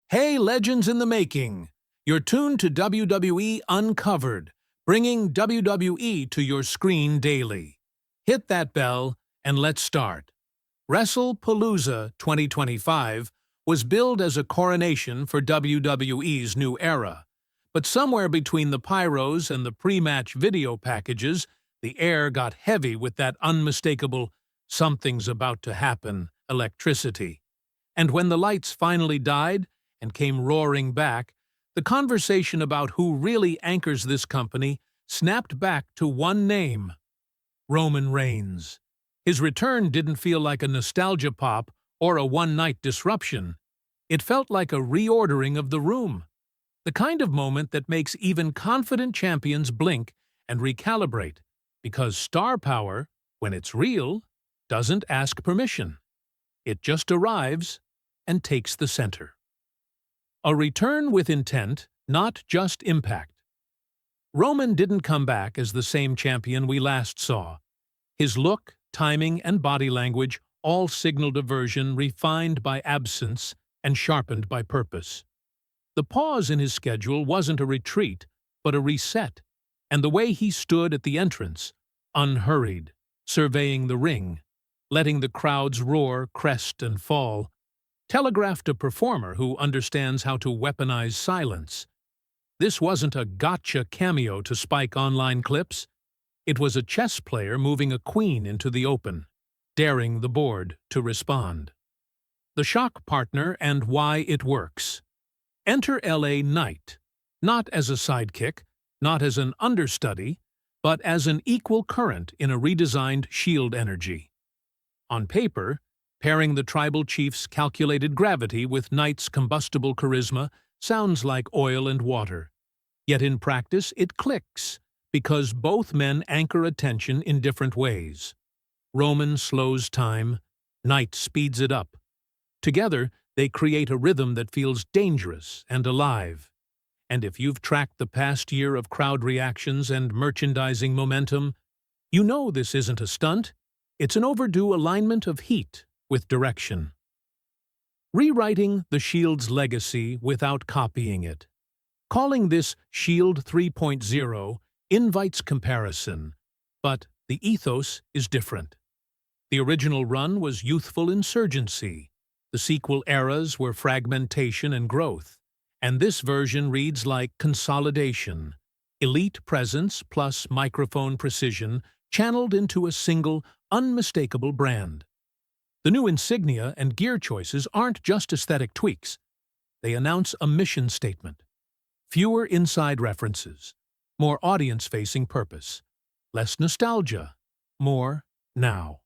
Hey, legends in the making! You're tuned to WWE Uncovered, bringing WWE to your screen daily. Hit that bell and let's start. WrestlePalooza 2025 was billed as a coronation for WWE's new era, but somewhere between the pyros and the pre-match video packages, the air got heavy with that unmistakable "something's about to happen" electricity. And when the lights finally died and came roaring back, the conversation about who really anchors this company snapped back to one name: Roman Reigns. His return didn't feel like a nostalgia pop or a one-night disruption. It felt like a reordering of the room, the kind of moment that makes even confident champions blink and recalibrate, because star power, when it's real, doesn't ask permission. It just arrives and takes the center. A return with intent, not just impact. Roman didn't come back as the same champion we last saw. His look, timing, and body language all signaled a version refined by absence and sharpened by purpose. The pause in his schedule wasn't a retreat, but a reset, and the way he stood at the entrance, unhurried, surveying the ring, letting the crowd's roar crest and fall, telegraphed a performer who understands how to weaponize silence. This wasn't a gotcha cameo to spike online clips. It was a chess player moving a queen into the open, daring the board to respond. The shock partner and why it works. Enter LA Knight, not as a sidekick, not as an understudy, but as an equal current in a redesigned Shield energy. On paper, pairing the tribal chief's calculated gravity with Knight's combustible charisma sounds like oil and water. Yet in practice it clicks, because both men anchor attention in different ways. Roman slows time, Knight speeds it up. Together, they create a rhythm that feels dangerous and alive. And if you've tracked the past year of crowd reactions and merchandising momentum, you know this isn't a stunt. It's an overdue alignment of heat with direction. Rewriting the Shield's legacy without copying it. Calling this Shield 3.0 invites comparison, but the ethos is different. The original run was youthful insurgency. The sequel eras were fragmentation and growth. And this version reads like consolidation, elite presence plus microphone precision channeled into a single, unmistakable brand. The new insignia and gear choices aren't just aesthetic tweaks. They announce a mission statement. Fewer inside references, more audience-facing purpose, less nostalgia, more now.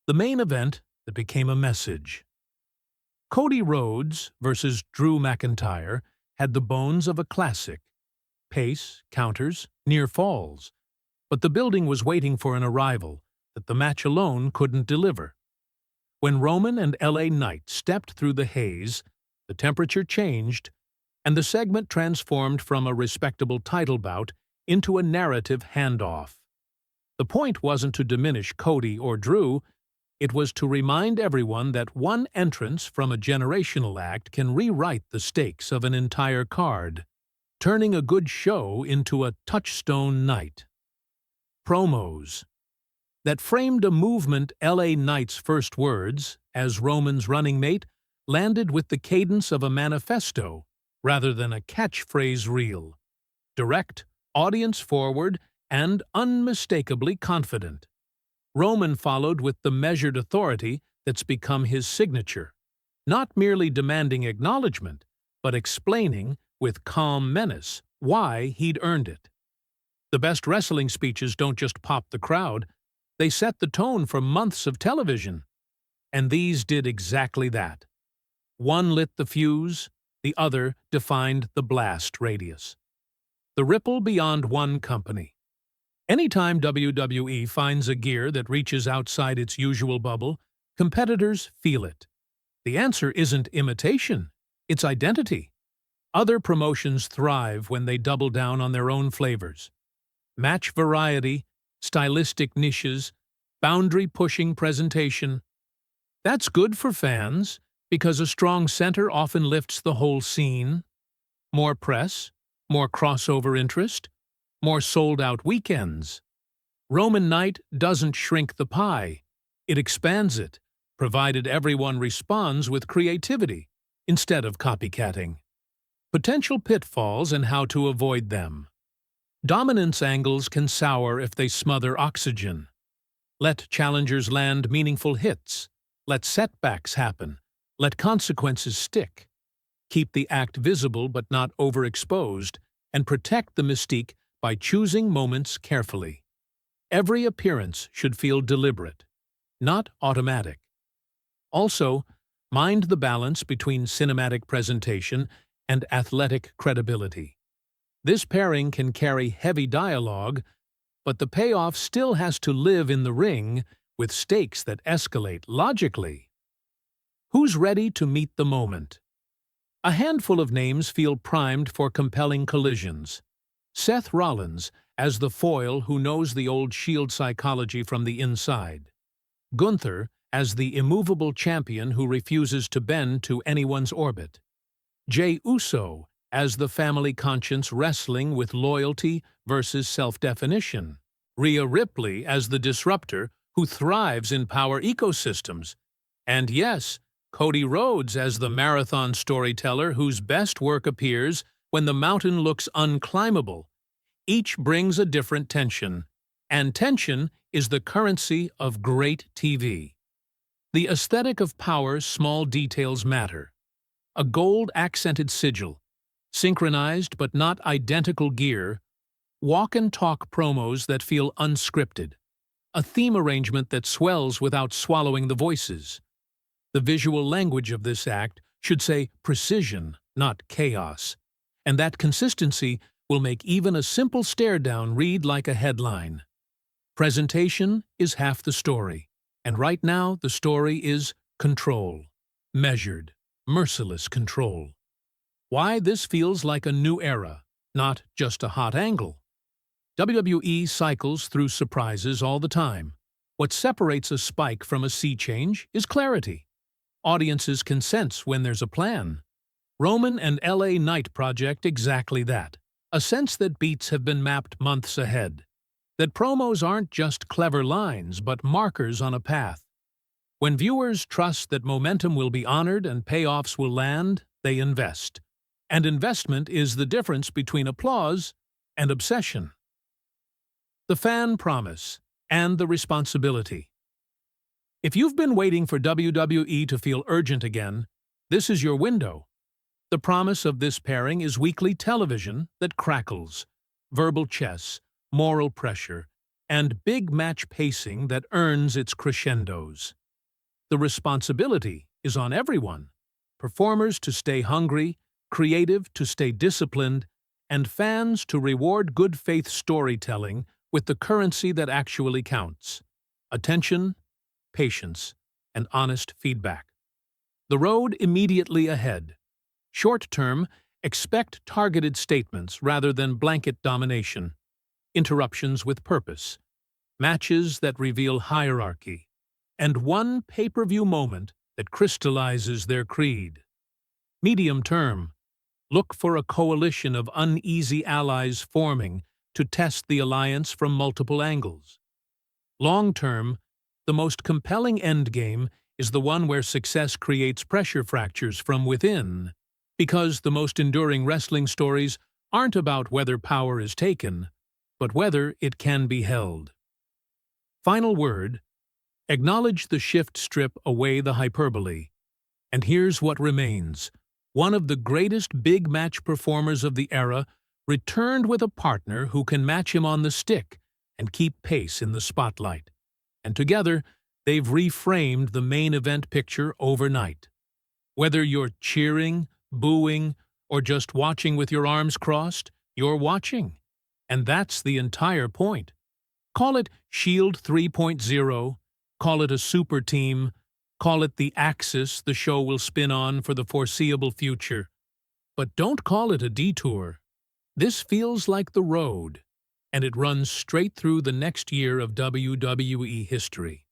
The main event that became a message. Cody Rhodes versus Drew McIntyre had the bones of a classic. Pace, counters, near falls. But the building was waiting for an arrival that the match alone couldn't deliver. When Roman and LA Knight stepped through the haze, the temperature changed, and the segment transformed from a respectable title bout into a narrative handoff. The point wasn't to diminish Cody or Drew. It was to remind everyone that one entrance from a generational act can rewrite the stakes of an entire card, turning a good show into a touchstone night. Promos that framed a movement. LA Knight's first words, as Roman's running mate, landed with the cadence of a manifesto rather than a catchphrase reel. Direct, audience-forward, and unmistakably confident. Roman followed with the measured authority that's become his signature, not merely demanding acknowledgement, but explaining, with calm menace, why he'd earned it. The best wrestling speeches don't just pop the crowd, they set the tone for months of television. And these did exactly that. One lit the fuse, the other defined the blast radius. The ripple beyond one company. Anytime WWE finds a gear that reaches outside its usual bubble, competitors feel it. The answer isn't imitation, it's identity. Other promotions thrive when they double down on their own flavors. Match variety, stylistic niches, boundary-pushing presentation. That's good for fans, Because a strong center often lifts the whole scene. More press, more crossover interest, more sold-out weekends. Roman Night doesn't shrink the pie. It expands it, provided everyone responds with creativity instead of copycatting. Potential pitfalls and how to avoid them. Dominance angles can sour if they smother oxygen. Let challengers land meaningful hits. Let setbacks happen. Let consequences stick. Keep the act visible but not overexposed, and protect the mystique by choosing moments carefully. Every appearance should feel deliberate, not automatic. Also, mind the balance between cinematic presentation and athletic credibility. This pairing can carry heavy dialogue, but the payoff still has to live in the ring with stakes that escalate logically. Who's ready to meet the moment? A handful of names feel primed for compelling collisions. Seth Rollins, as the foil who knows the old Shield psychology from the inside. Gunther, as the immovable champion who refuses to bend to anyone's orbit. Jey Uso, as the family conscience wrestling with loyalty versus self-definition. Rhea Ripley as the disruptor who thrives in power ecosystems. And yes, Cody Rhodes as the marathon storyteller whose best work appears when the mountain looks unclimbable. Each brings a different tension, and tension is the currency of great TV. The aesthetic of Power's small details matter. A gold-accented sigil, synchronized but not identical gear, walk-and-talk promos that feel unscripted, a theme arrangement that swells without swallowing the voices. The visual language of this act should say precision, not chaos, and that consistency will make even a simple stare-down read like a headline. Presentation is half the story, and right now the story is control. Measured, merciless control. Why this feels like a new era, not just a hot angle. WWE cycles through surprises all the time. What separates a spike from a sea change is clarity. Audiences can sense when there's a plan. Roman and LA Knight project exactly that. A sense that beats have been mapped months ahead. That promos aren't just clever lines, but markers on a path. When viewers trust that momentum will be honored and payoffs will land, they invest. And investment is the difference between applause and obsession. The fan promise and the responsibility. If you've been waiting for WWE to feel urgent again, this is your window. The promise of this pairing is weekly television that crackles, verbal chess, moral pressure, and big match pacing that earns its crescendos. The responsibility is on everyone. Performers to stay hungry, creative to stay disciplined, and fans to reward good faith storytelling with the currency that actually counts: attention, patience, and honest feedback. The road immediately ahead. Short term, expect targeted statements rather than blanket domination. Interruptions with purpose. Matches that reveal hierarchy. And one pay-per-view moment that crystallizes their creed. Medium term. Look for a coalition of uneasy allies forming to test the alliance from multiple angles. Long term, the most compelling endgame is the one where success creates pressure fractures from within, because the most enduring wrestling stories aren't about whether power is taken, but whether it can be held. Final word: acknowledge the shift, strip away the hyperbole. And here's what remains. One of the greatest big match performers of the era returned with a partner who can match him on the stick and keep pace in the spotlight. And together, they've reframed the main event picture overnight. Whether you're cheering, booing, or just watching with your arms crossed, you're watching. And that's the entire point. Call it Shield 3.0, call it a super team, call it the axis the show will spin on for the foreseeable future. But don't call it a detour. This feels like the road, and it runs straight through the next year of WWE history.